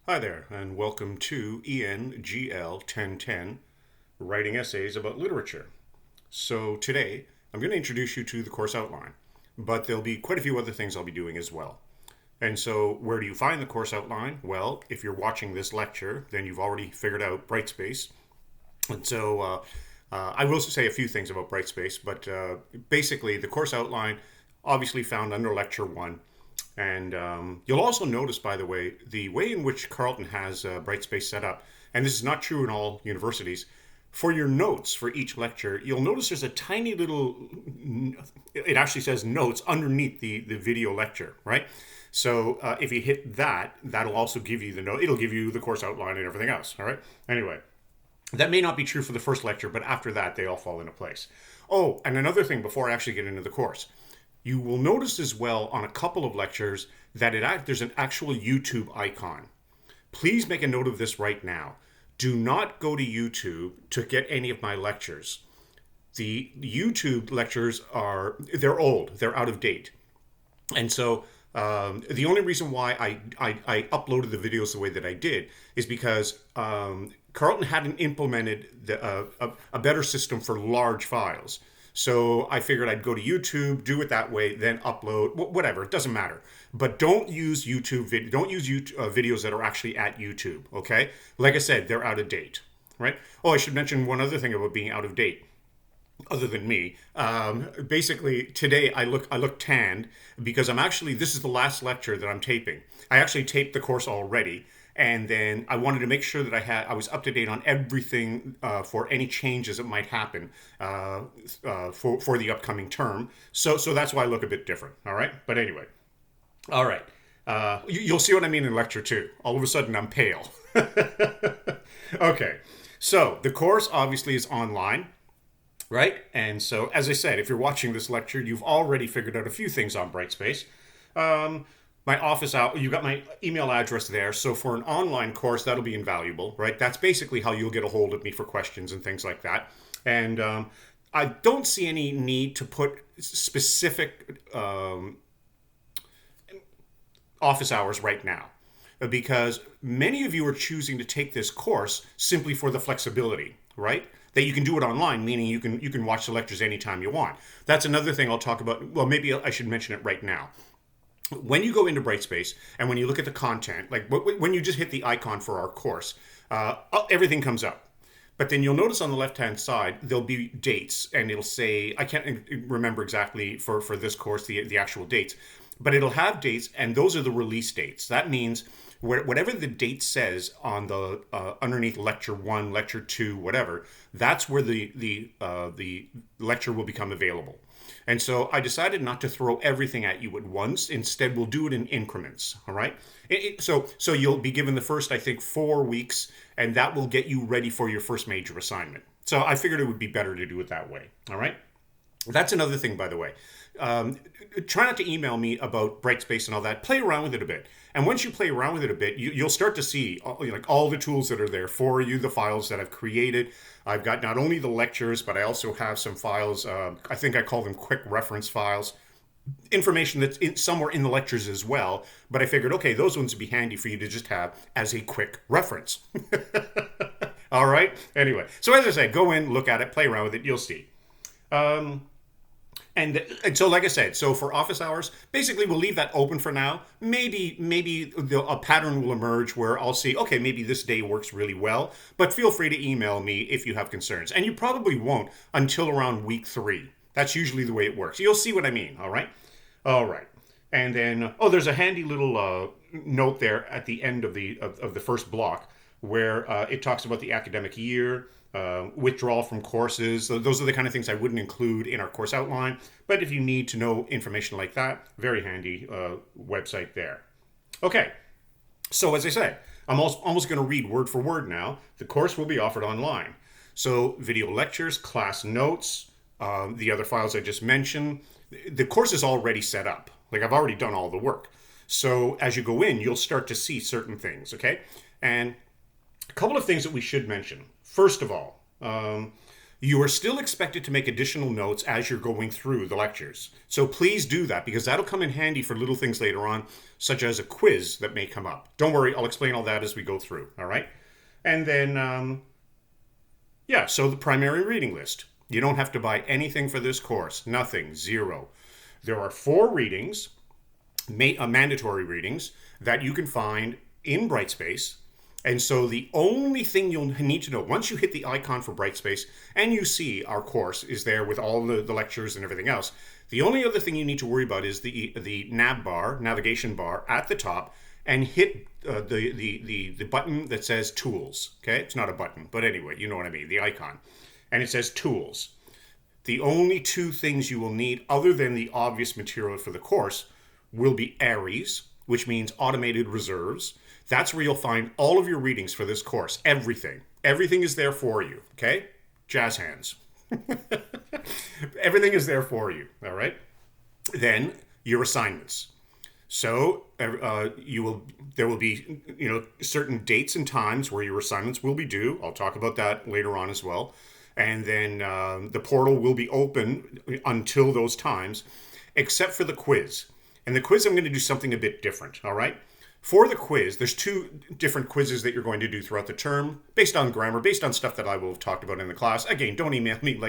Hi there, and welcome to EMGL1010, Writing Essays About Literature. So today, I'm going to introduce you to the course outline, but there'll be quite a few other things I'll be doing as well. And so, where do you find the course outline? Well, if you're watching this lecture, then you've already figured out Brightspace. And so, I will say a few things about Brightspace, but basically, the course outline obviously found under Lecture 1. And you'll also notice, by the way in which Carleton has Brightspace set up, and this is not true in all universities, for your notes for each lecture, you'll notice there's a tiny little, it actually says notes underneath the video lecture, right? So if you hit that, that'll also give you the note. It'll give you the course outline and everything else, all right? Anyway, that may not be true for the first lecture, but after that, they all fall into place. Oh, and another thing before I actually get into the course. You will notice as well on a couple of lectures that there's an actual YouTube icon. Please make a note of this right now. Do not go to YouTube to get any of my lectures. The YouTube lectures they're old, they're out of date. And so the only reason why I uploaded the videos the way that I did is because Carleton hadn't implemented a better system for large files. So I figured I'd go to YouTube, do it that way, then upload, whatever, it doesn't matter. But don't use don't use videos that are actually at YouTube, okay? Like I said, they're out of date, right? Oh, I should mention one other thing about being out of date other than me. Basically, today I look tanned because this is the last lecture that I'm taping. I actually taped the course already, and then I wanted to make sure that I was up to date on everything for any changes that might happen for the upcoming term. So that's why I look a bit different. All right, but anyway, all right. You'll see what I mean in lecture 2. All of a sudden, I'm pale. Okay, so the course obviously is online. Right? And so, as I said, if you're watching this lecture, you've already figured out a few things on Brightspace. My office out, you got my email address there. So for an online course, that'll be invaluable, right? That's basically how you'll get a hold of me for questions and things like that. And I don't see any need to put specific office hours right now because many of you are choosing to take this course simply for the flexibility, right? That you can do it online, meaning you can watch the lectures anytime you want. That's another thing I'll talk about. Well, maybe I should mention it right now. When you go into Brightspace and when you look at the content, like when you just hit the icon for our course, everything comes up. But then you'll notice on the left-hand side, there'll be dates, and it'll say, I can't remember exactly for this course, the actual dates, but it'll have dates, and those are the release dates. That means whatever the date says on the underneath lecture 1, lecture 2, whatever, that's where the lecture will become available. And so I decided not to throw everything at you at once. Instead, we'll do it in increments. All right. So you'll be given the first, I think, 4 weeks, and that will get you ready for your first major assignment. So I figured it would be better to do it that way. All right. That's another thing, by the way. Try not to email me about Brightspace and all that. Play around with it a bit. And once you play around with it a bit, you'll start to see all the tools that are there for you, the files that I've created. I've got not only the lectures, but I also have some files. I think I call them quick reference files. Information that's somewhere in the lectures as well. But I figured, okay, those ones would be handy for you to just have as a quick reference. All right? Anyway, so as I said, go in, look at it, play around with it. You'll see. And so, like I said, so for office hours, basically we'll leave that open for now. Maybe a pattern will emerge where I'll see, okay, maybe this day works really well. But feel free to email me if you have concerns. And you probably won't until around week 3. That's usually the way it works. You'll see what I mean, all right? All right. And then, there's a handy little note there at the end of the first block where it talks about the academic year, withdrawal from courses. Those are the kind of things I wouldn't include in our course outline. But if you need to know information like that, very handy website there. Okay, so as I said, I'm almost going to read word for word now. The course will be offered online. So video lectures, class notes, the other files I just mentioned. The course is already set up. Like I've already done all the work. So as you go in, you'll start to see certain things, okay? And a couple of things that we should mention. First of all, You are still expected to make additional notes as you're going through the lectures. So please do that because that'll come in handy for little things later on, such as a quiz that may come up. Don't worry, I'll explain all that as we go through, all right? And then, yeah, so the primary reading list. You don't have to buy anything for this course. Nothing. Zero. There are 4 readings, mandatory readings, that you can find in Brightspace. And so the only thing you'll need to know, once you hit the icon for Brightspace and you see our course is there with all the lectures and everything else, the only other thing you need to worry about is the nav bar, navigation bar at the top, and hit the button that says Tools. Okay, it's not a button, but anyway, you know what I mean, the icon. And it says Tools. The only 2 things you will need, other than the obvious material for the course, will be ARIES, which means Automated Reserves. That's where you'll find all of your readings for this course. Everything. Everything is there for you. Okay? Jazz hands. Everything is there for you. All right? Then your assignments. So there will be certain dates and times where your assignments will be due. I'll talk about that later on as well. And then the portal will be open until those times, except for the quiz. And the quiz, I'm going to do something a bit different. All right? For the quiz, there's 2 different quizzes that you're going to do throughout the term, based on grammar, based on stuff that I will have talked about in the class. Again, don't email me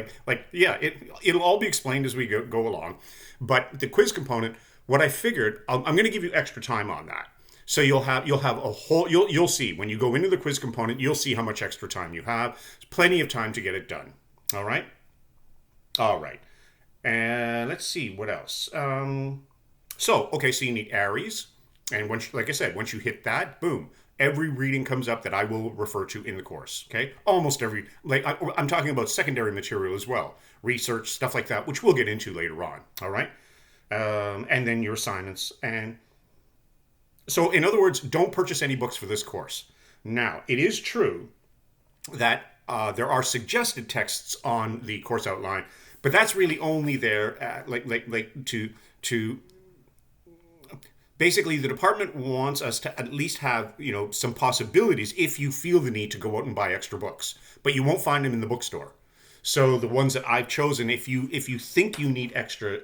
it'll all be explained as we go along. But the quiz component, what I figured, I'm going to give you extra time on that. So you'll have a whole you'll see when you go into the quiz component, you'll see how much extra time you have. There's plenty of time to get it done. All right. And let's see what else. So you need ARIES. And like I said, once you hit that, boom, every reading comes up that I will refer to in the course. Okay, almost every. I'm talking about secondary material as well, research stuff like that, which we'll get into later on. All right, and then your assignments. And so, in other words, don't purchase any books for this course. Now, it is true that there are suggested texts on the course outline, but that's really only there, to. Basically, the department wants us to at least have, some possibilities if you feel the need to go out and buy extra books. But you won't find them in the bookstore. So the ones that I've chosen, if you think you need extra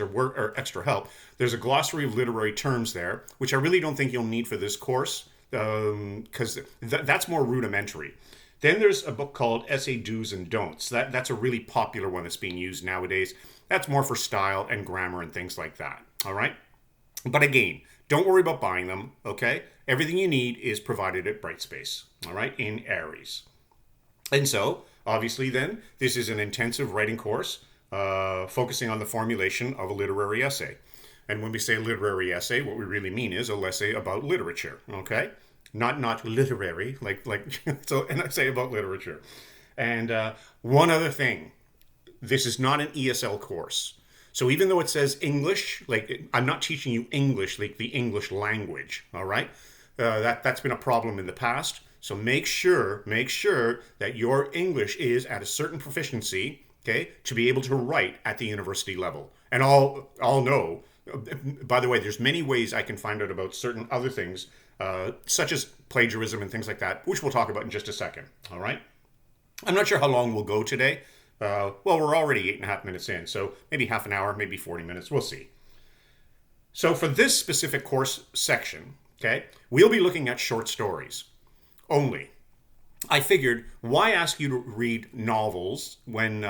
work or extra help, there's a glossary of literary terms there, which I really don't think you'll need for this course, because that's more rudimentary. Then there's a book called Essay Do's and Don'ts. That's a really popular one that's being used nowadays. That's more for style and grammar and things like that. All right? But again, don't worry about buying them, okay? Everything you need is provided at Brightspace, all right, in ARIES. And so, obviously then, this is an intensive writing course focusing on the formulation of a literary essay. And when we say literary essay, what we really mean is a essay about literature, okay? Not literary, so, and I say about literature. And one other thing, this is not an ESL course. So even though it says English, I'm not teaching you English, like the English language, all right? That's been a problem in the past. So make sure that your English is at a certain proficiency, okay, to be able to write at the university level. And I'll know, by the way, there's many ways I can find out about certain other things, such as plagiarism and things like that, which we'll talk about in just a second, all right? I'm not sure how long we'll go today. We're already 8.5 minutes in, so maybe half an hour, maybe 40 minutes. We'll see. So for this specific course section, okay, we'll be looking at short stories only. I figured, why ask you to read novels when,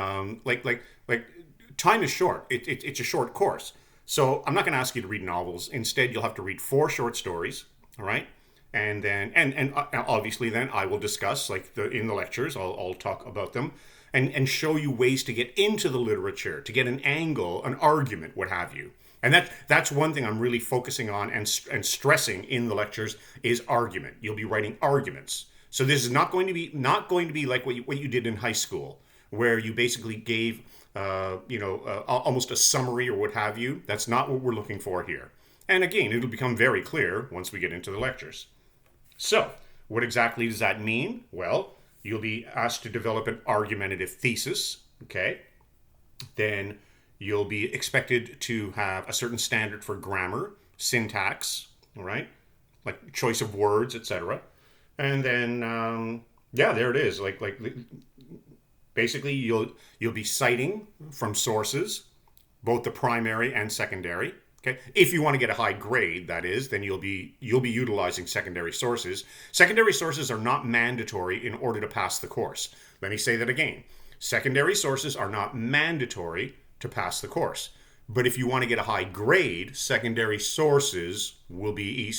time is short. It's a short course. So I'm not going to ask you to read novels. Instead, you'll have to read 4 short stories, all right? And then, and obviously then I will discuss, in the lectures, I'll talk about them. And show you ways to get into the literature, to get an angle, an argument, what have you. And that's one thing I'm really focusing on and stressing in the lectures is argument. You'll be writing arguments. So this is not going to be like what you did in high school, where you basically gave almost a summary or what have you. That's not what we're looking for here. And again, it'll become very clear once we get into the lectures. So what exactly does that mean? Well, you'll be asked to develop an argumentative thesis, okay? Then you'll be expected to have a certain standard for grammar, syntax, all right? Like choice of words, etc. And then, there it is. Basically, you'll be citing from sources, both the primary and secondary. Okay, if you want to get a high grade, that is, then you'll be utilizing secondary sources. Secondary sources are not mandatory in order to pass the course. Let me say that again. Secondary sources are not mandatory to pass the course. But if you want to get a high grade, secondary sources will be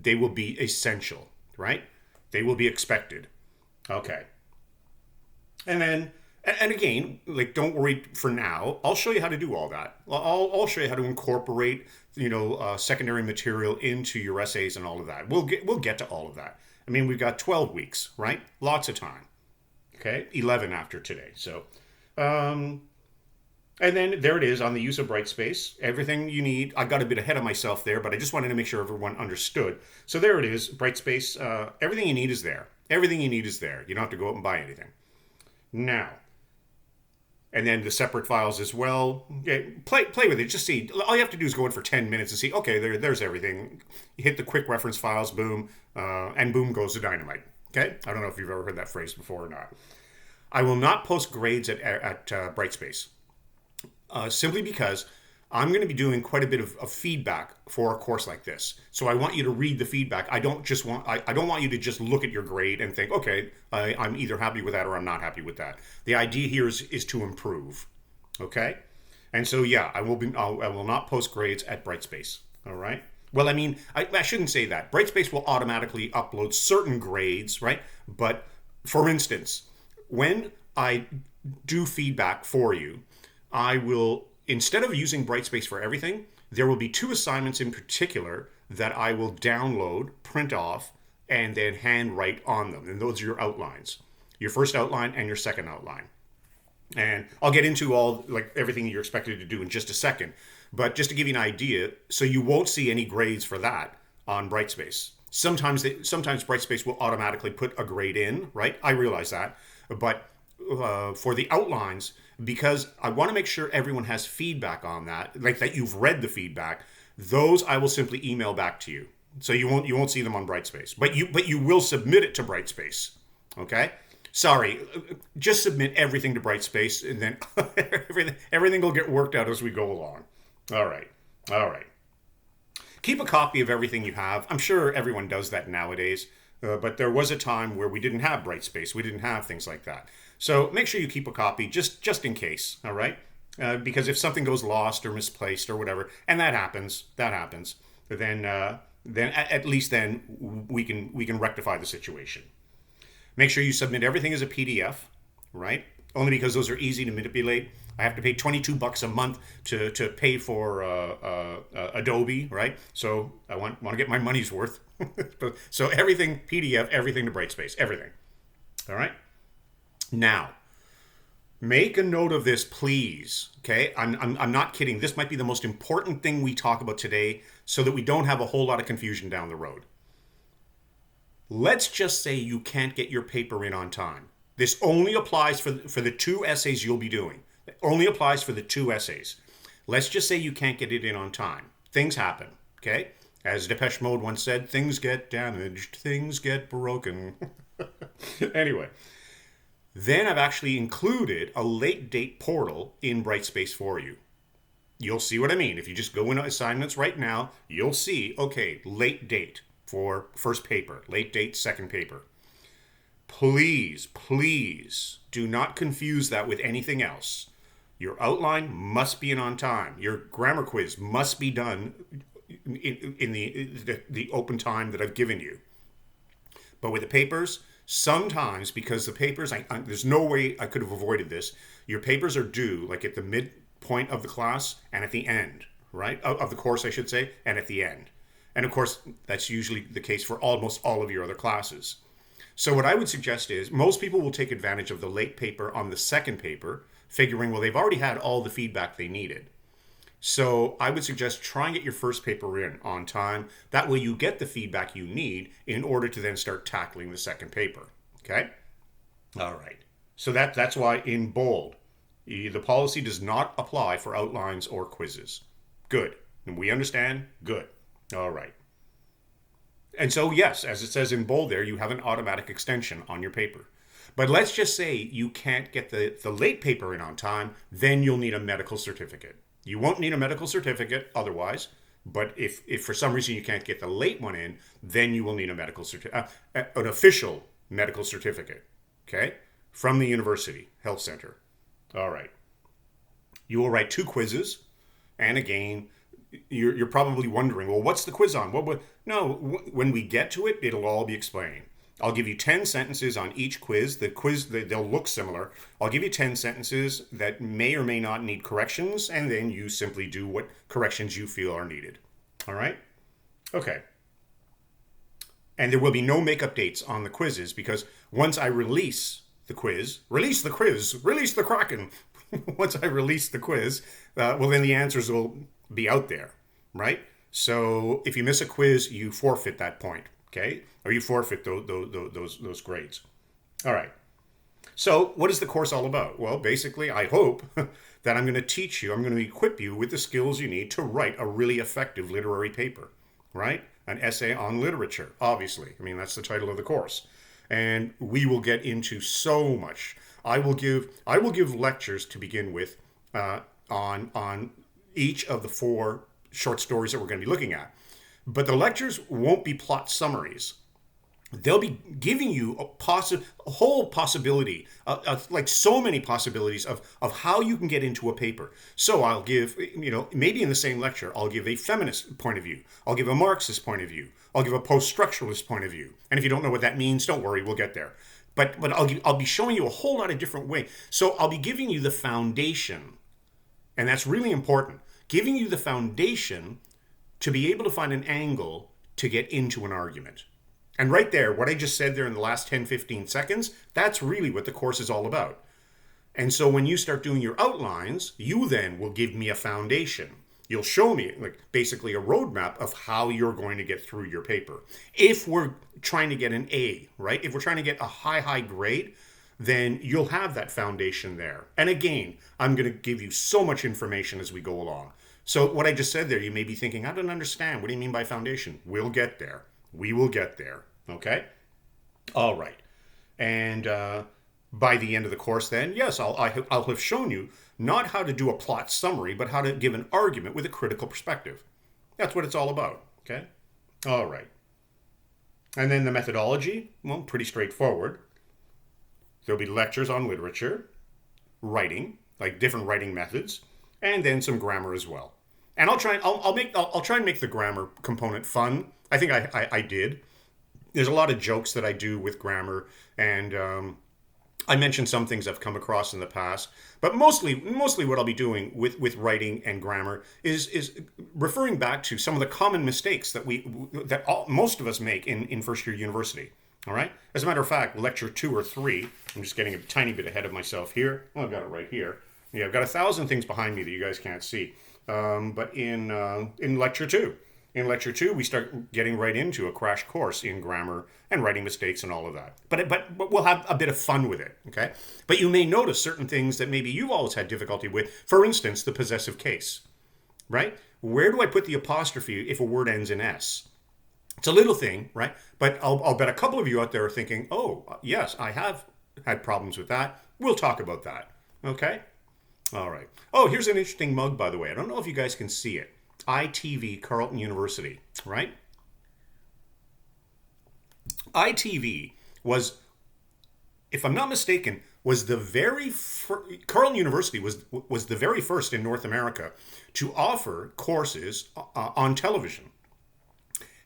they will be essential, right? They will be expected. Okay. And then, and again, like, don't worry for now. I'll show you how to do all that. I'll show you how to incorporate, secondary material into your essays and all of that. We'll get to all of that. I mean, we've got 12 weeks, right? Lots of time. Okay, 11 after today. So, and then there it is on the use of Brightspace. Everything you need. I got a bit ahead of myself there, but I just wanted to make sure everyone understood. So there it is, Brightspace. Everything you need is there. Everything you need is there. You don't have to go out and buy anything. Now, and then the separate files as well. Okay, play with it. Just see. All you have to do is go in for 10 minutes and see, okay, there's everything. You hit the quick reference files, boom, and boom goes the dynamite. Okay? I don't know if you've ever heard that phrase before or not. I will not post grades at Brightspace. Simply because I'm going to be doing quite a bit of feedback for a course like this. So I want you to read the feedback. I don't want you to just look at your grade and think, okay, I'm either happy with that or I'm not happy with that. The idea here is to improve. Okay? And so yeah, I will not post grades at Brightspace. All right? Well, I mean, I shouldn't say that. Brightspace will automatically upload certain grades, right? But for instance, when I do feedback for you, I will, instead of using Brightspace for everything, there will be 2 assignments in particular that I will download, print off, and then handwrite on them. And those are your outlines. Your first outline and your second outline. And I'll get into all, like, everything you're expected to do in just a second. But just to give you an idea, so you won't see any grades for that on Brightspace. Sometimes Brightspace will automatically put a grade in, right? I realize that. But for the outlines, because I want to make sure everyone has feedback on that, like that you've read the feedback, those I will simply email back to you. So you won't see them on Brightspace. But you will submit it to Brightspace. Okay? Sorry, just submit everything to Brightspace, and then everything will get worked out as we go along. All right. Keep a copy of everything you have. I'm sure everyone does that nowadays, but there was a time where we didn't have Brightspace. We didn't have things like that. So make sure you keep a copy just in case, all right? Because if something goes lost or misplaced or whatever, and that happens, then at least then we can rectify the situation. Make sure you submit everything as a PDF, right? Only because those are easy to manipulate. I have to pay $22 a month to pay for Adobe, right? So I want to get my money's worth. So everything PDF, everything to Brightspace, everything. All right. Now, make a note of this, please. Okay, I'm not kidding. This might be the most important thing we talk about today, so that we don't have a whole lot of confusion down the road. Let's just say you can't get your paper in on time. This only applies for the 2 essays you'll be doing. It only applies for the 2 essays. Let's just say you can't get it in on time. Things happen, okay? As Depeche Mode once said, things get damaged, things get broken. Anyway, then I've actually included a late date portal in Brightspace for you. You'll see what I mean. If you just go into assignments right now, you'll see, okay, late date for first paper, late date second paper. Please do not confuse that with anything else. Your outline must be in on time. Your grammar quiz must be done in the open time that I've given you. But with the papers, sometimes, because the papers, there's no way I could have avoided this. Your papers are due like at the midpoint of the class and at the end, right? Of the course, I should say, and at the end. And of course, that's usually the case for almost all of your other classes. So what I would suggest is most people will take advantage of the late paper on the second paper, figuring, well, they've already had all the feedback they needed. So I would suggest try and get your first paper in on time. That way you get the feedback you need in order to then start tackling the second paper. Okay? All right. So that's why in bold, the policy does not apply for outlines or quizzes. Good. And we understand? Good. All right. And so, yes, as it says in bold there, you have an automatic extension on your paper. But let's just say you can't get the late paper in on time, then you'll need a medical certificate. You won't need a medical certificate otherwise, but if for some reason you can't get the late one in, then you will need a medical an official medical certificate, okay, from the university health center. All right. You will write 2 quizzes, and again, you're probably wondering, well, what's the quiz on? No, when we get to it, it'll all be explained. I'll give you 10 sentences on each quiz. The quiz, they'll look similar. I'll give you 10 sentences that may or may not need corrections, and then you simply do what corrections you feel are needed. All right? Okay. And there will be no makeup dates on the quizzes, because once I release the quiz, release the Kraken. Once I release the quiz, well, then the answers will be out there, right? So if you miss a quiz, you forfeit that point, okay? Or you forfeit those grades. All right. So what is the course all about? Well, basically, I hope that I'm going to teach you, I'm going to equip you with the skills you need to write a really effective literary paper, right? An essay on literature, obviously. I mean, that's the title of the course. And we will get into so much. I will give lectures to begin with on each of the 4 short stories that we're going to be looking at. But the lectures won't be plot summaries. They'll be giving you a whole possibility, like so many possibilities of how you can get into a paper. So I'll give, maybe in the same lecture, I'll give a feminist point of view. I'll give a Marxist point of view. I'll give a post-structuralist point of view. And if you don't know what that means, don't worry, we'll get there. But I'll be showing you a whole lot of different ways. So I'll be giving you the foundation, and that's really important, giving you the foundation to be able to find an angle to get into an argument. And right there, what I just said there in the last 10, 15 seconds, that's really what the course is all about. And so when you start doing your outlines, you then will give me a foundation. You'll show me like basically a roadmap of how you're going to get through your paper. If we're trying to get an A, right? If we're trying to get a high grade, then you'll have that foundation there. And again, I'm going to give you so much information as we go along. So what I just said there, you may be thinking, I don't understand. What do you mean by foundation? We'll get there. We will get there. Okay? All right. And by the end of the course then, yes, I'll have shown you not how to do a plot summary, but how to give an argument with a critical perspective. That's what it's all about. Okay? All right. And then the methodology, well, pretty straightforward. There'll be lectures on literature, writing, like different writing methods, and then some grammar as well. And I'll try and make the grammar component fun. I think I did. There's a lot of jokes that I do with grammar, and I mentioned some things I've come across in the past. But mostly what I'll be doing with writing and grammar is referring back to some of the common mistakes that most of us make in first year university. All right. As a matter of fact, lecture 2 or 3. I'm just getting a tiny bit ahead of myself here. Well, I've got it right here. Yeah, I've got 1,000 things behind me that you guys can't see. But in lecture 2. In lecture 2, we start getting right into a crash course in grammar and writing mistakes and all of that. But we'll have a bit of fun with it, okay? But you may notice certain things that maybe you've always had difficulty with. For instance, the possessive case, right? Where do I put the apostrophe if a word ends in S? It's a little thing, right? But I'll bet a couple of you out there are thinking, oh, yes, I have had problems with that. We'll talk about that, okay? All right. Oh, here's an interesting mug, by the way. I don't know if you guys can see it. ITV, Carleton University, right? ITV was, if I'm not mistaken, was the very Carleton University was the very first in North America to offer courses on television.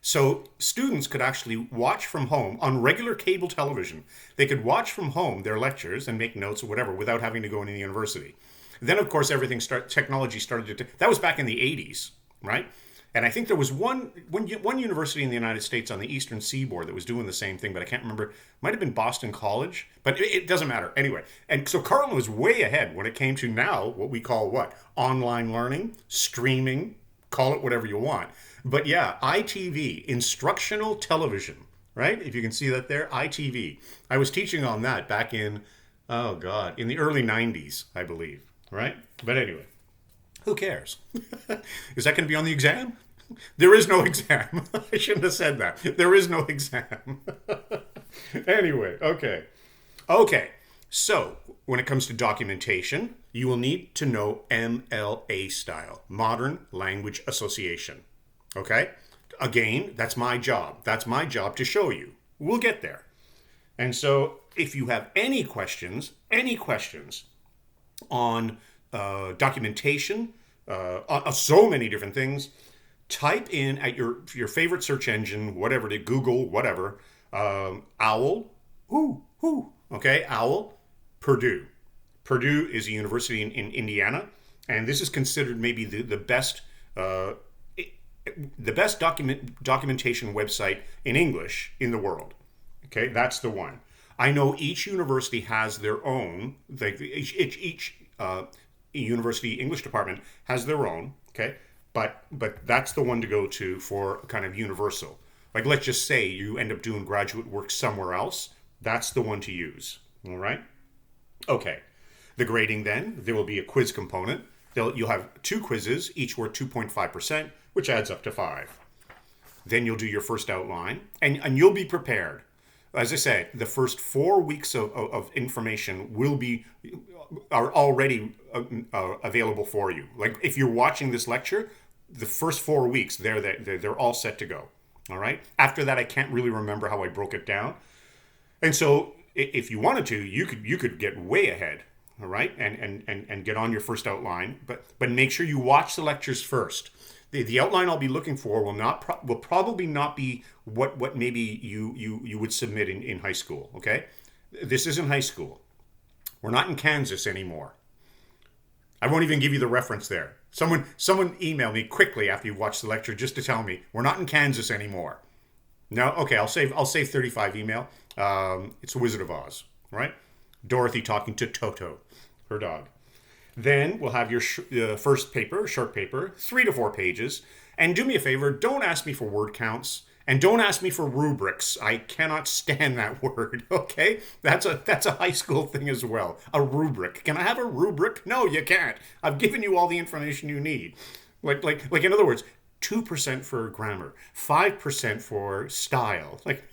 So students could actually watch from home on regular cable television. They could watch from home their lectures and make notes or whatever without having to go into the university. Then, of course, technology started to, that was back in the 80s, right? And I think there was one university in the United States on the Eastern Seaboard that was doing the same thing, but I can't remember. Might have been Boston College, but it doesn't matter. Anyway, and so Carleton was way ahead when it came to now what we call what? Online learning, streaming, call it whatever you want. But yeah, ITV, instructional television, right? If you can see that there, ITV. I was teaching on that back in, oh God, in the early 90s, I believe, right? But anyway, who cares? Is that going to be on the exam? There is no exam. I shouldn't have said that. There is no exam. Anyway, okay. Okay, so when it comes to documentation, you will need to know MLA style, Modern Language Association. Okay? Again, that's my job. That's my job to show you. We'll get there. And so if you have any questions on documentation, so many different things, type in at your favorite search engine, whatever, to Google, whatever, OWL, okay, OWL, Purdue. Purdue is a university in Indiana, and this is considered maybe the best documentation website in English in the world. Okay, that's the one. I know each university has their own. Each university English department has their own. Okay, but that's the one to go to for kind of universal. Like, let's just say you end up doing graduate work somewhere else. That's the one to use. All right. Okay. The grading then, there will be a quiz component. You'll have 2 quizzes, each worth 2.5%, which adds up to 5. Then you'll do your first outline, and you'll be prepared. As I said, the first 4 weeks of information are already available for you. Like, if you're watching this lecture, the first 4 weeks, they're all set to go. All right. After that, I can't really remember how I broke it down. And so if you wanted to, you could get way ahead. All right, and get on your first outline, but make sure you watch the lectures first. The outline I'll be looking for will probably not be what maybe you would submit in high school. Okay, this isn't high school. We're not in Kansas anymore. I won't even give you the reference there. Someone email me quickly after you've watched the lecture just to tell me we're not in Kansas anymore. No, okay, I'll save 35 email. It's Wizard of Oz, right? Dorothy talking to Toto, her dog. Then we'll have your first paper, short paper, 3 to 4 pages. And do me a favor, don't ask me for word counts, and don't ask me for rubrics. I cannot stand that word. Okay, that's a high school thing as well. A rubric. Can I have a rubric? No, you can't. I've given you all the information you need. Like in other words, 2% for grammar, 5% for style. Like,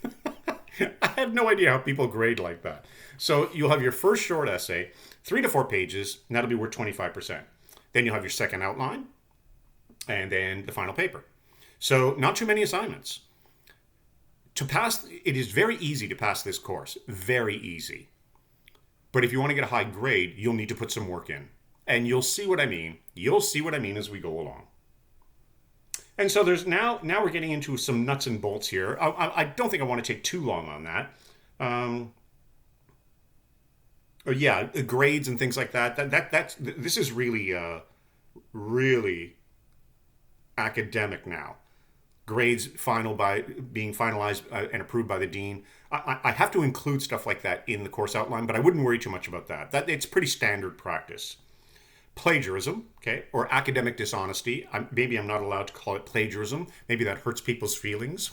I have no idea how people grade like that. So you'll have your first short essay, 3 to 4 pages, and that'll be worth 25%. Then you'll have your second outline, and then the final paper. So not too many assignments. To pass, it is very easy to pass this course. Very easy. But if you want to get a high grade, you'll need to put some work in. And you'll see what I mean. You'll see what I mean as we go along. And so there's now we're getting into some nuts and bolts here. I don't think I want to take too long on that. Yeah, grades and things like that. This is really really academic now. Grades being finalized and approved by the dean. I have to include stuff like that in the course outline, but I wouldn't worry too much about that. It's pretty standard practice. Plagiarism, okay, or academic dishonesty. Maybe I'm not allowed to call it plagiarism. Maybe that hurts people's feelings.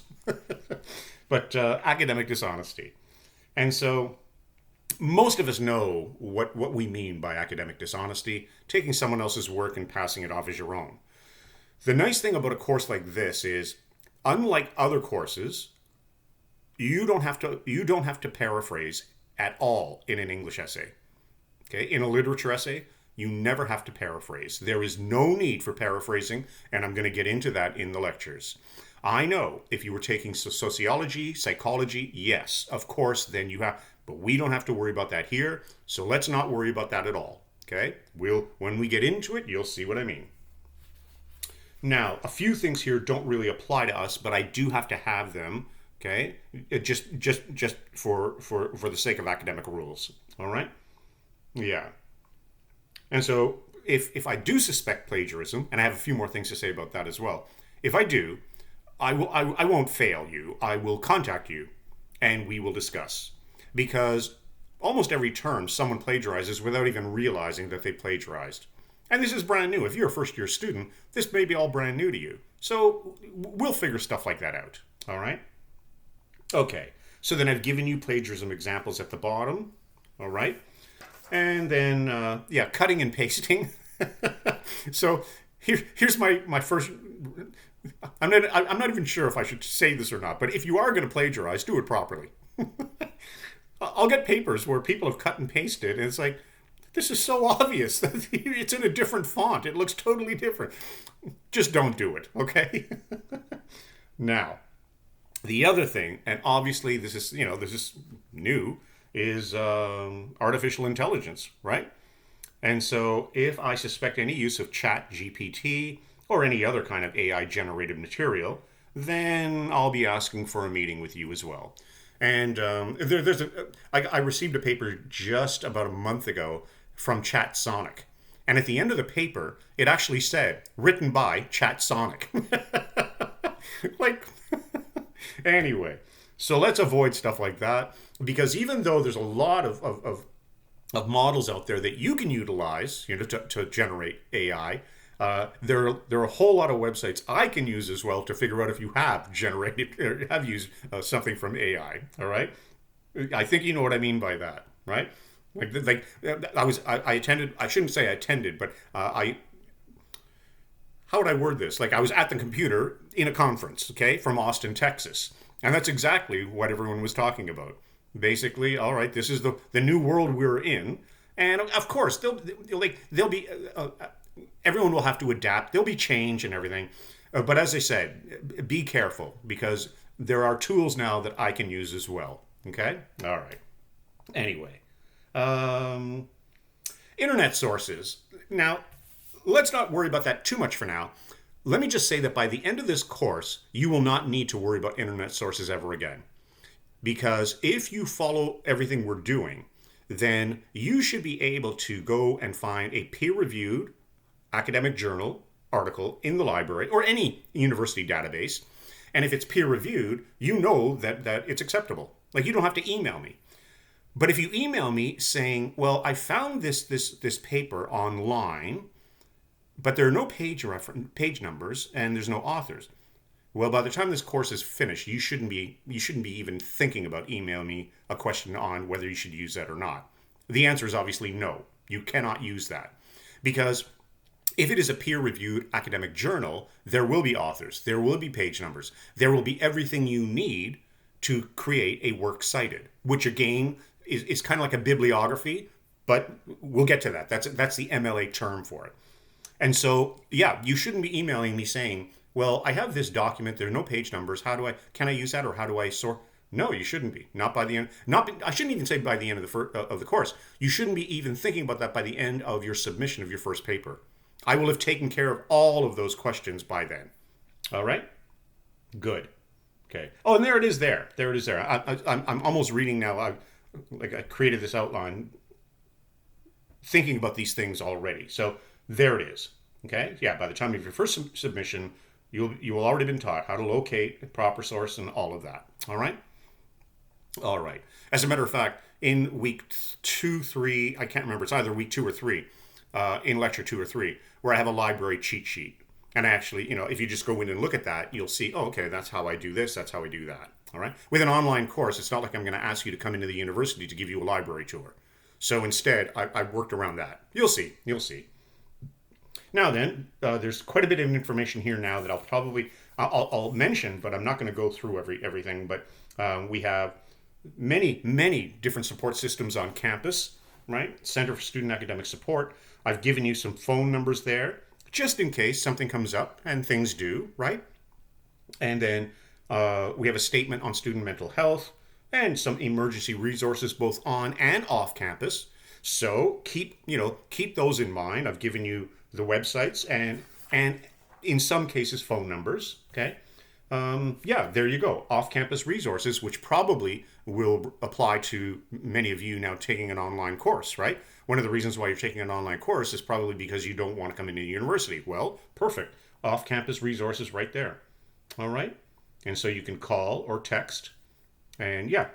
But academic dishonesty. And so most of us know what we mean by academic dishonesty, taking someone else's work and passing it off as your own. The nice thing about a course like this is, unlike other courses, you don't have to paraphrase at all in an English essay. Okay, in a literature essay, you never have to paraphrase. There is no need for paraphrasing, and I'm going to get into that in the lectures. I know if you were taking sociology, psychology, yes, of course, then you have, but we don't have to worry about that here, so let's not worry about that at all. Okay? When we get into it, you'll see what I mean. Now, a few things here don't really apply to us, but I do have to have them, okay? Just for the sake of academic rules. All right? Yeah. And so if I do suspect plagiarism, and I have a few more things to say about that as well, if I do, I won't fail you. I will contact you, and we will discuss. Because almost every term someone plagiarizes without even realizing that they plagiarized. And this is brand new. If you're a first-year student, this may be all brand new to you. So we'll figure stuff like that out. All right? Okay. So then I've given you plagiarism examples at the bottom. All right? And then, cutting and pasting. So here's my first. I'm not even sure if I should say this or not, but if you are going to plagiarize, do it properly. I'll get papers where people have cut and pasted, and it's like, this is so obvious. It's in a different font. It looks totally different. Just don't do it, okay? Now, the other thing, and obviously this is new, is artificial intelligence, right? And so if I suspect any use of Chat GPT or any other kind of AI generated material, then I'll be asking for a meeting with you as well. And I received a paper just about a month ago from Chat Sonic. And at the end of the paper, it actually said, written by Chat Sonic. Like, anyway, so let's avoid stuff like that, because even though there's a lot of models out there that you can utilize, to generate AI, there are a whole lot of websites I can use as well to figure out if you have generated or have used something from AI. All right, I think you know what I mean by that, right? I attended. I shouldn't say I attended, but how would I word this? Like, I was at the computer in a conference, okay, from Austin, Texas, and that's exactly what everyone was talking about. Basically, all right, this is the new world we're in, and of course they'll be everyone will have to adapt. There'll be change and everything, but as I said, be careful, because there are tools now that I can use as well. Okay, all right. Anyway, internet sources. Now, let's not worry about that too much for now. Let me just say that by the end of this course, you will not need to worry about internet sources ever again. Because if you follow everything we're doing, then you should be able to go and find a peer-reviewed academic journal article in the library or any university database. And if it's peer-reviewed, you know that it's acceptable. Like, you don't have to email me. But if you email me saying, well, I found this paper online, but there are no page numbers and there's no authors. Well, by the time this course is finished, you shouldn't be even thinking about emailing me a question on whether you should use that or not. The answer is obviously no. You cannot use that, because if it is a peer-reviewed academic journal, there will be authors, there will be page numbers, there will be everything you need to create a works cited, which again is kind of like a bibliography, but we'll get to that. That's the MLA term for it. And so, yeah, you shouldn't be emailing me saying, well, I have this document, there are no page numbers, can I use that, or how do I sort? No, you shouldn't be. Not by the end. I shouldn't even say by the end of the course. You shouldn't be even thinking about that by the end of your submission of your first paper. I will have taken care of all of those questions by then. All right? Good. Okay. Oh, and there it is there. There it is there. I'm almost reading now. I created this outline thinking about these things already. So there it is. Okay? Yeah, by the time of your first submission, you will already been taught how to locate a proper source and all of that. All right? All right. As a matter of fact, in week 2, 3, I can't remember, it's either week 2 or 3, in lecture 2 or 3, where I have a library cheat sheet. And actually, if you just go in and look at that, you'll see, oh, okay, that's how I do this, that's how I do that. All right? With an online course, it's not like I'm going to ask you to come into the university to give you a library tour. So instead, I worked around that. You'll see. You'll see. Now then, there's quite a bit of information here now that I'll mention, but I'm not going to go through everything. But we have many different support systems on campus, right? Center for Student Academic Support. I've given you some phone numbers there, just in case something comes up, and things do, right? And then we have a statement on student mental health and some emergency resources both on and off campus. So keep those in mind. I've given you the websites and in some cases phone numbers. Okay. Yeah, there you go. Off-campus resources, which probably will apply to many of you now taking an online course, right? One of the reasons why you're taking an online course is probably because you don't want to come into university. Well, perfect. Off-campus resources right there. All right. And so you can call or text. And yeah,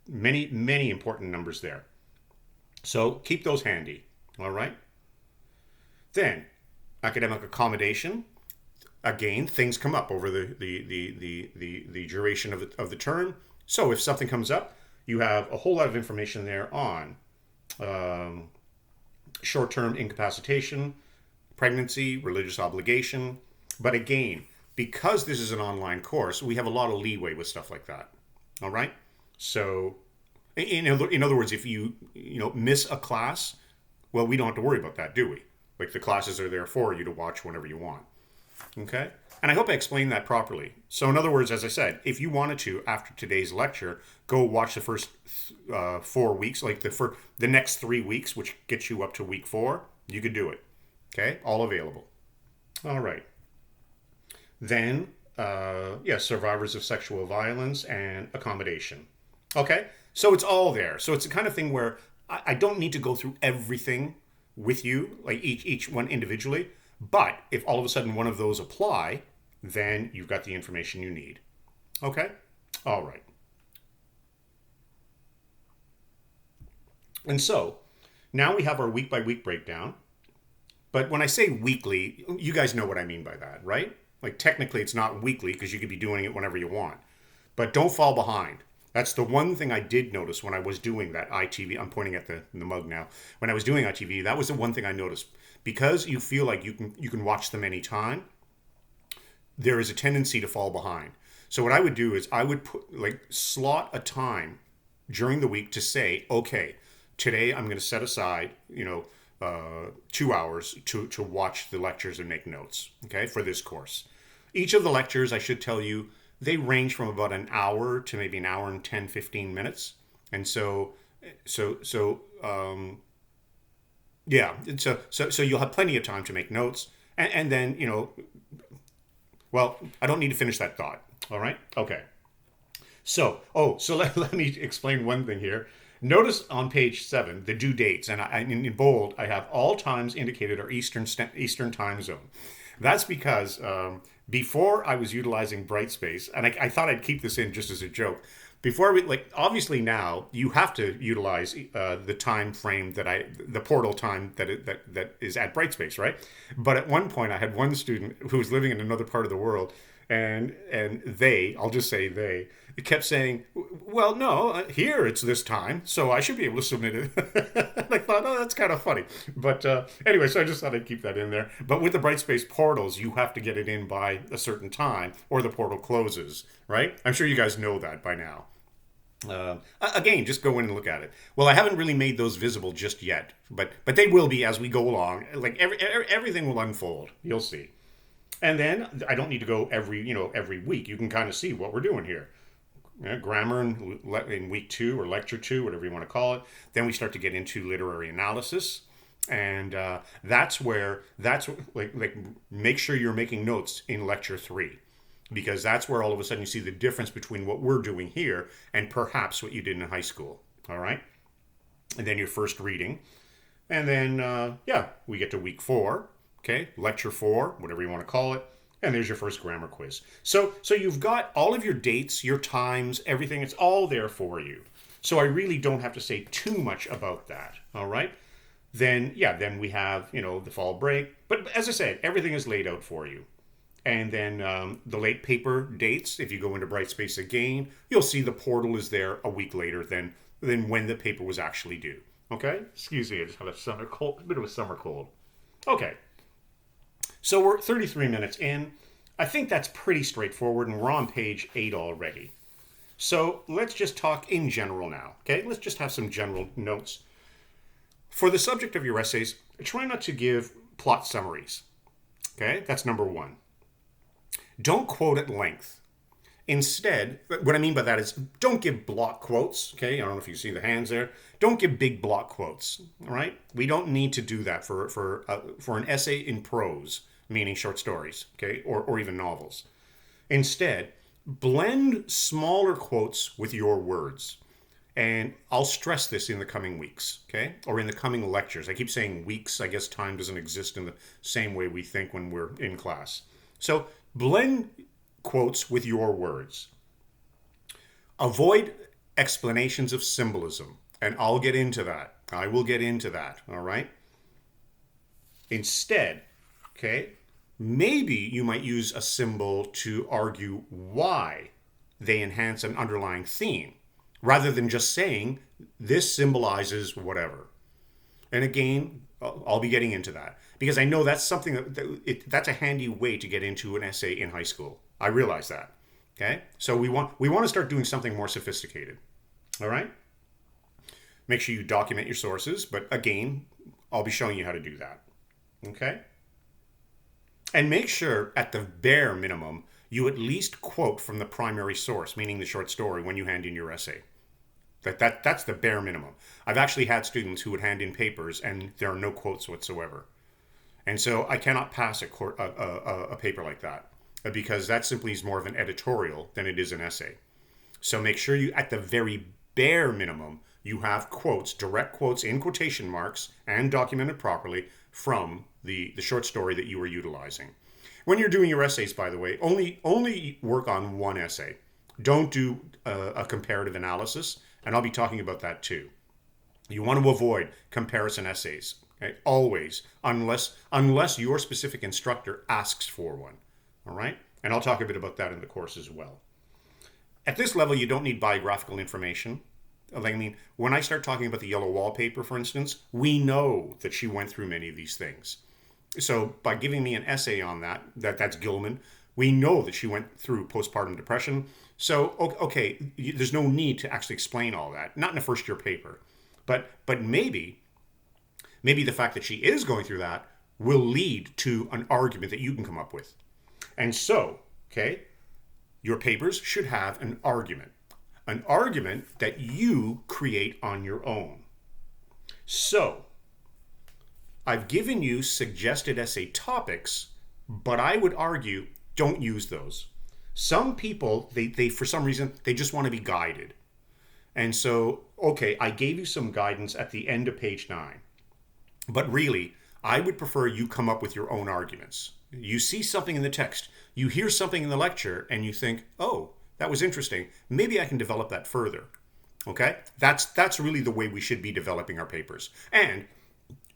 many important numbers there. So keep those handy. All right. Then, academic accommodation. Again, things come up over the duration of the term. So if something comes up, you have a whole lot of information there on short-term incapacitation, pregnancy, religious obligation. But again, because this is an online course, we have a lot of leeway with stuff like that. All right? So In other words, if you miss a class, well, we don't have to worry about that, do we? Like the classes are there for you to watch whenever you want. Okay? And I hope I explained that properly. So, in other words, as I said, if you wanted to, after today's lecture, go watch the first 4 weeks, like the next 3 weeks, which gets you up to week 4, you could do it. Okay? All available. All right. Then, survivors of sexual violence and accommodation. Okay? So it's all there. So it's the kind of thing where I don't need to go through everything with you, like each one individually. But if all of a sudden one of those apply, then you've got the information you need. Okay? All right. And so now we have our week by week breakdown. But when I say weekly, you guys know what I mean by that, right? Like technically it's not weekly because you could be doing it whenever you want. But don't fall behind. That's the one thing I did notice when I was doing that ITV. I'm pointing at the mug now. When I was doing ITV, that was the one thing I noticed. Because you feel like you can watch them anytime, there is a tendency to fall behind. So what I would do is I would slot a time during the week to say, okay, today I'm going to set aside, 2 hours to watch the lectures and make notes, okay, for this course. Each of the lectures, I should tell you, they range from about an hour to maybe an hour and 10, 15 minutes. And so you'll have plenty of time to make notes. And then, well, I don't need to finish that thought. All right? Okay. So let me explain one thing here. Notice on page 7, the due dates, and in bold, I have all times indicated are Eastern time zone. That's because before I was utilizing Brightspace, and I thought I'd keep this in just as a joke. Before obviously now you have to utilize the time frame the portal time that is at Brightspace, right? But at one point I had one student who was living in another part of the world, and I'll just say they kept saying, well, no, here it's this time, so I should be able to submit it. And I thought, oh, that's kind of funny. But anyway, so I just thought I'd keep that in there. But with the Brightspace portals, you have to get it in by a certain time or the portal closes, right? I'm sure you guys know that by now. Again, just go in and look at it. Well, I haven't really made those visible just yet, but they will be as we go along. Like everything will unfold. You'll see. And then I don't need to go every week. You can kind of see what we're doing here. Grammar in week 2 or lecture 2, whatever you want to call it. Then we start to get into literary analysis, and that's make sure you're making notes in lecture 3, because that's where all of a sudden you see the difference between what we're doing here and perhaps what you did in high school. All right, and then your first reading, and then we get to week 4. Okay, lecture 4, whatever you want to call it. And there's your first grammar quiz. So you've got all of your dates, your times, everything. It's all there for you. So I really don't have to say too much about that. All right. Then we have, the fall break. But as I said, everything is laid out for you. And then the late paper dates, if you go into Brightspace again, you'll see the portal is there a week later than when the paper was actually due. Okay? Excuse me, I just have a bit of a summer cold. Okay. So we're 33 minutes in. I think that's pretty straightforward, and we're on page 8 already. So let's just talk in general now, okay? Let's just have some general notes. For the subject of your essays, try not to give plot summaries, okay? That's number 1. Don't quote at length. Instead, what I mean by that is don't give block quotes, okay? I don't know if you see the hands there. Don't give big block quotes, all right? We don't need to do that for an essay in prose, meaning short stories, okay, or even novels. Instead, blend smaller quotes with your words. And I'll stress this in the coming weeks, okay, or in the coming lectures. I keep saying weeks. I guess time doesn't exist in the same way we think when we're in class. So blend quotes with your words. Avoid explanations of symbolism, and I'll get into that. I will get into that, all right? Instead, okay, maybe you might use a symbol to argue why they enhance an underlying theme, rather than just saying, this symbolizes whatever. And again, I'll be getting into that, because I know that's something that's a handy way to get into an essay in high school. I realize that, okay? So we want to start doing something more sophisticated, all right? Make sure you document your sources, but again, I'll be showing you how to do that. Okay? And make sure, at the bare minimum, you at least quote from the primary source, meaning the short story, when you hand in your essay. That's the bare minimum. I've actually had students who would hand in papers and there are no quotes whatsoever. And so I cannot pass a paper like that because that simply is more of an editorial than it is an essay. So make sure you, at the very bare minimum, you have quotes, direct quotes in quotation marks and documented properly from the short story that you were utilizing. When you're doing your essays, by the way, only work on one essay. Don't do a comparative analysis, and I'll be talking about that too. You want to avoid comparison essays, okay? Always, unless your specific instructor asks for one, all right? And I'll talk a bit about that in the course as well. At this level, you don't need biographical information. I mean, when I start talking about the yellow wallpaper, for instance, we know that she went through many of these things. So by giving me an essay on that's Gilman, we know that she went through postpartum depression. So, okay, there's no need to actually explain all that. Not in a first year paper. But maybe the fact that she is going through that will lead to an argument that you can come up with. And so, okay, your papers should have an argument that you create on your own. So, I've given you suggested essay topics, but I would argue don't use those. Some people, they for some reason, they just want to be guided. And so, okay, I gave you some guidance at the end of page 9. But really, I would prefer you come up with your own arguments. You see something in the text, you hear something in the lecture, and you think, oh, that was interesting. Maybe I can develop that further. Okay? That's really the way we should be developing our papers. And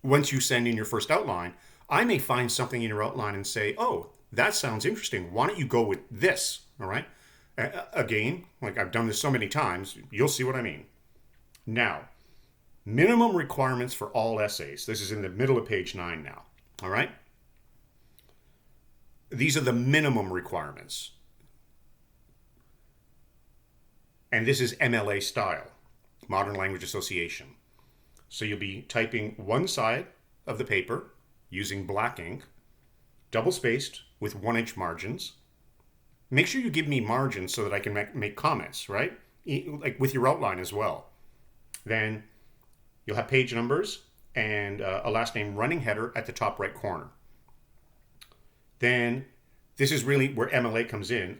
once you send in your first outline, I may find something in your outline and say, oh, that sounds interesting. Why don't you go with this? All right? Again, like I've done this so many times, you'll see what I mean. Now, minimum requirements for all essays. This is in the middle of page 9 now. All right? These are the minimum requirements. And this is MLA style, Modern Language Association. So you'll be typing one side of the paper using black ink, double-spaced with 1-inch margins. Make sure you give me margins so that I can make comments, right? Like with your outline as well. Then you'll have page numbers and a last name running header at the top right corner. Then this is really where MLA comes in.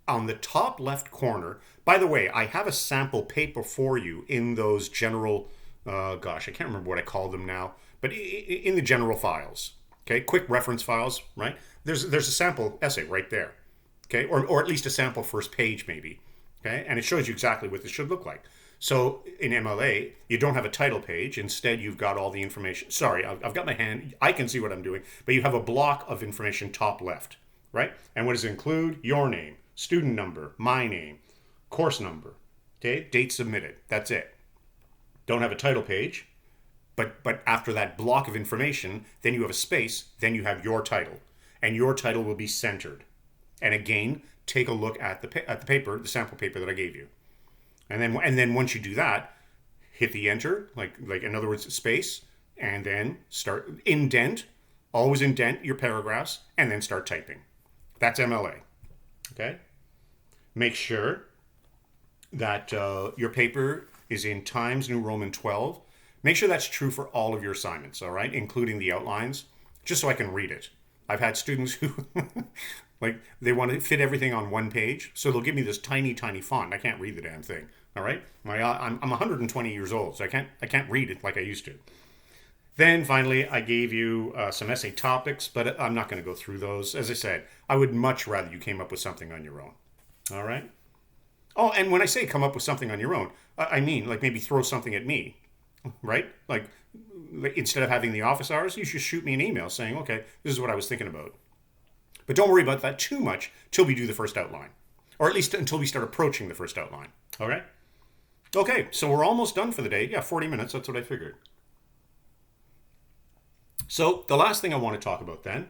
On the top left corner, by the way, I have a sample paper for you in those general, I can't remember what I call them now, but in the general files, okay? Quick reference files, right? There's a sample essay right there, okay? Or at least a sample first page maybe, okay? And it shows you exactly what this should look like. So in MLA, you don't have a title page. Instead, you've got all the information. Sorry, I've got my hand. I can see what I'm doing. But you have a block of information top left, right? And what does it include? Your name, student number, my name, course number, okay? Date submitted. That's it. Don't have a title page. But after that block of information, then you have a space. Then you have your title. And your title will be centered. And again, take a look at the paper, the sample paper that I gave you. And then once you do that, hit the enter, like in other words, space, and then start indent, always indent your paragraphs, and then start typing. That's MLA. Okay? Make sure that your paper is in Times New Roman 12. Make sure that's true for all of your assignments, all right, including the outlines, just so I can read it. I've had students who they want to fit everything on one page, so they'll give me this tiny, tiny font. I can't read the damn thing. All right, I'm 120 years old, so I can't read it like I used to. Then finally, I gave you some essay topics, but I'm not going to go through those. As I said, I would much rather you came up with something on your own. All right. Oh, and when I say come up with something on your own, I mean like maybe throw something at me, right? Like instead of having the office hours, you should shoot me an email saying, okay, this is what I was thinking about. But don't worry about that too much till we do the first outline, or at least until we start approaching the first outline. All right. Okay, so we're almost done for the day. Yeah, 40 minutes, that's what I figured. So the last thing I want to talk about then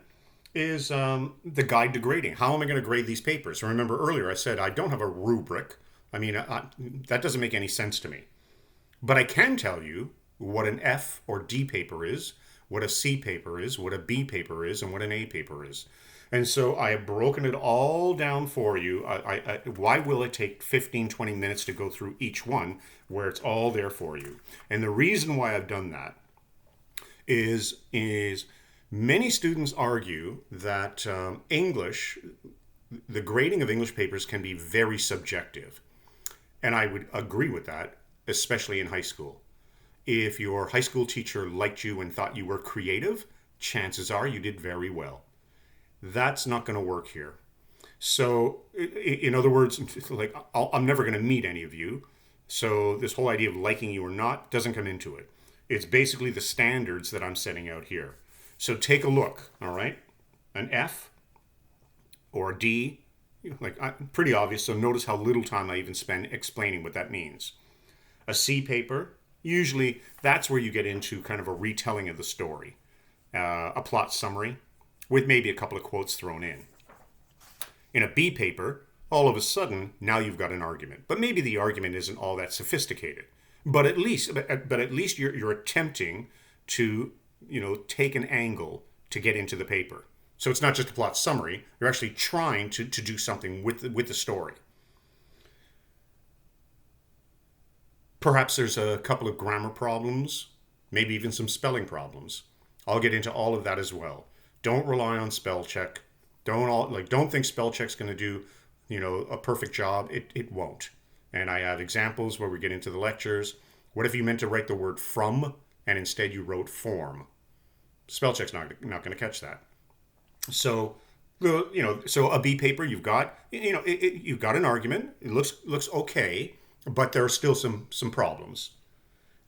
is the guide to grading. How am I going to grade these papers? Remember earlier I said I don't have a rubric. I mean, that doesn't make any sense to me. But I can tell you what an F or D paper is, what a C paper is, what a B paper is, and what an A paper is. And so I have broken it all down for you. Why will it take 15, 20 minutes to go through each one where it's all there for you? And the reason why I've done that is many students argue that English, the grading of English papers can be very subjective. And I would agree with that, especially in high school. If your high school teacher liked you and thought you were creative, chances are you did very well. That's not going to work here. So, in other words, like I'm never going to meet any of you. So this whole idea of liking you or not doesn't come into it. It's basically the standards that I'm setting out here. So take a look, all right? An F or a D, like pretty obvious. So notice how little time I even spend explaining what that means. A C paper, usually that's where you get into kind of a retelling of the story, a plot summary with maybe a couple of quotes thrown in. In a B paper, all of a sudden, now you've got an argument. But maybe the argument isn't all that sophisticated. But at least you're attempting to, take an angle to get into the paper. So it's not just a plot summary. You're actually trying to do something with the story. Perhaps there's a couple of grammar problems, maybe even some spelling problems. I'll get into all of that as well. Don't rely on spell check. Don't think spell check's going to do, a perfect job. It won't. And I have examples where we get into the lectures. What if you meant to write the word from and instead you wrote form? Spell check's not going to catch that. So, so a B paper you've got, you've got an argument. It looks okay, but there are still some problems.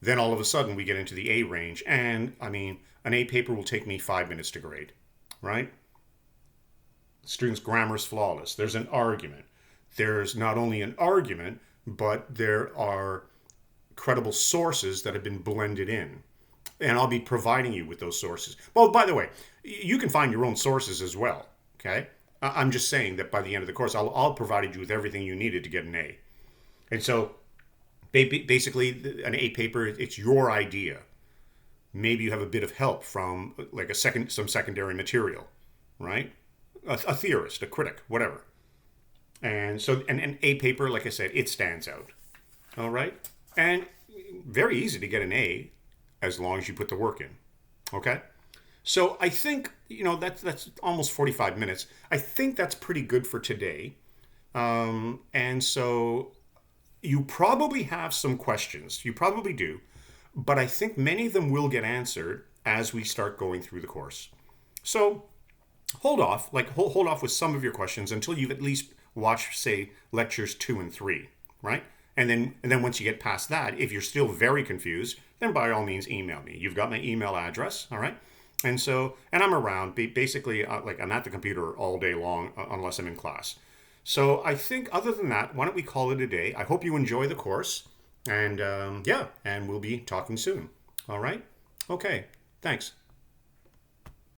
Then all of a sudden we get into the A range, and an A paper will take me 5 minutes to grade, right? Student's grammar is flawless. There's an argument. There's not only an argument, but there are credible sources that have been blended in. And I'll be providing you with those sources. Well, by the way, you can find your own sources as well, okay? I'm just saying that by the end of the course, I'll provide you with everything you needed to get an A. And so basically, an A paper, it's your idea. Maybe you have a bit of help from like some secondary material, right? A theorist, a critic, whatever. And so an A paper, like I said, it stands out. All right? And very easy to get an A as long as you put the work in. Okay? So I think, that's almost 45 minutes. I think that's pretty good for today. And so you probably have some questions. You probably do. But I think many of them will get answered as we start going through the course. So hold off with some of your questions until you've at least watched, say, lectures 2 and 3, right? And then once you get past that, if you're still very confused, then by all means email me. You've got my email address, all right? And I'm around. Basically, I'm at the computer all day long unless I'm in class. So I think other than that, why don't we call it a day? I hope you enjoy the course. And and we'll be talking soon. All right? Okay. Thanks.